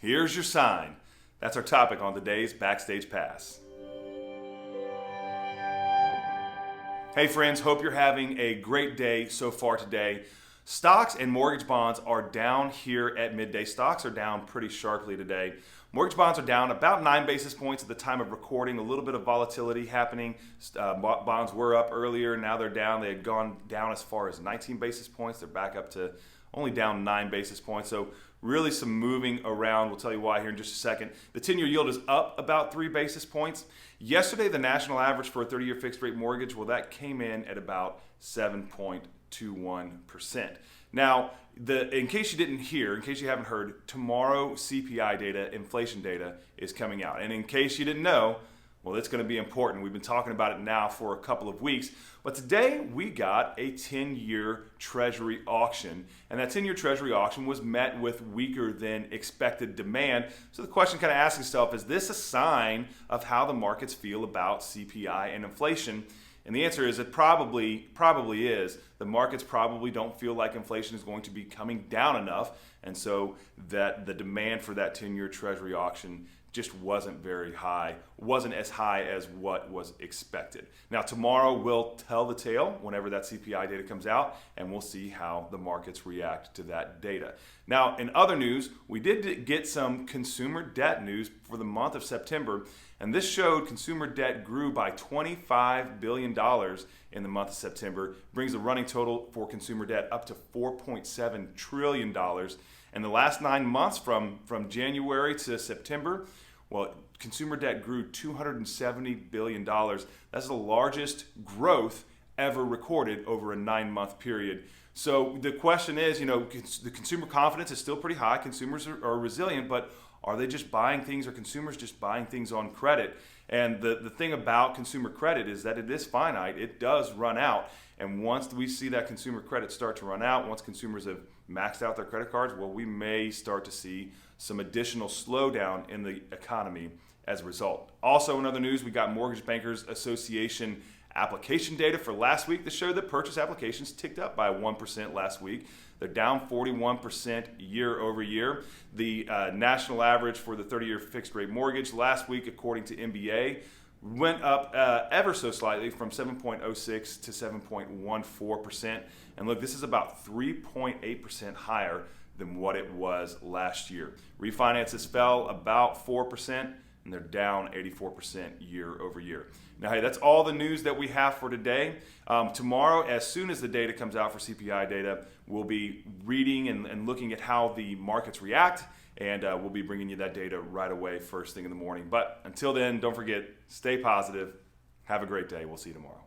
Here's your sign. That's our topic on today's Backstage Pass. Hey friends, hope you're having a great day so far today. Stocks and mortgage bonds are down here at midday. Stocks are down pretty sharply today. Mortgage bonds are down about 9 basis points at the time of recording. A little bit of volatility happening. Bonds were up earlier, now they're down. They had gone down as far as 19 basis points. They're back up to only down 9 basis points. So really some moving around. We'll tell you why here in just a second. The 10-year yield is up about 3 basis points. Yesterday, the national average for a 30-year fixed rate mortgage, well, that came in at about 7.21%. Now, in case you didn't hear, in case you haven't heard, tomorrow CPI data, inflation data, is coming out. And in case you didn't know, well, it's going to be important. We've been talking about it now for a couple of weeks. But today we got a 10-year treasury auction. And that 10-year treasury auction was met with weaker than expected demand. So the question kind of asks itself, is this a sign of how the markets feel about CPI and inflation? And the answer is it probably is. The markets probably don't feel like inflation is going to be coming down enough. And so that the demand for that 10-year treasury auction just wasn't very high, wasn't as high as what was expected. Now tomorrow we'll tell the tale whenever that CPI data comes out, and we'll see how the markets react to that data. Now in other news, we did get some consumer debt news for the month of September, and this showed consumer debt grew by $25 billion in the month of September, brings the running total for consumer debt up to $4.7 trillion. And the last 9 months from January to September, well, consumer debt grew $270 billion. That's the largest growth ever recorded over a 9-month period. So the question is, the consumer confidence is still pretty high. Consumers are resilient, but are they just buying things? Are consumers just buying things on credit? And the thing about consumer credit is that it is finite. It does run out. And once we see that consumer credit start to run out, once consumers have maxed out their credit cards, well, we may start to see some additional slowdown in the economy as a result. Also, in other news, we got Mortgage Bankers Association application data for last week that showed that purchase applications ticked up by 1% last week. They're down 41% year over year. The national average for the 30-year fixed rate mortgage last week, according to MBA, went up ever so slightly from 7.06 to 7.14%. And look, this is about 3.8% higher than what it was last year. Refinances fell about 4%, and they're down 84% year over year. Now, hey, that's all the news that we have for today. Tomorrow, as soon as the data comes out for CPI data, we'll be reading and looking at how the markets react, and we'll be bringing you that data right away first thing in the morning. But until then, don't forget, stay positive. Have a great day. We'll see you tomorrow.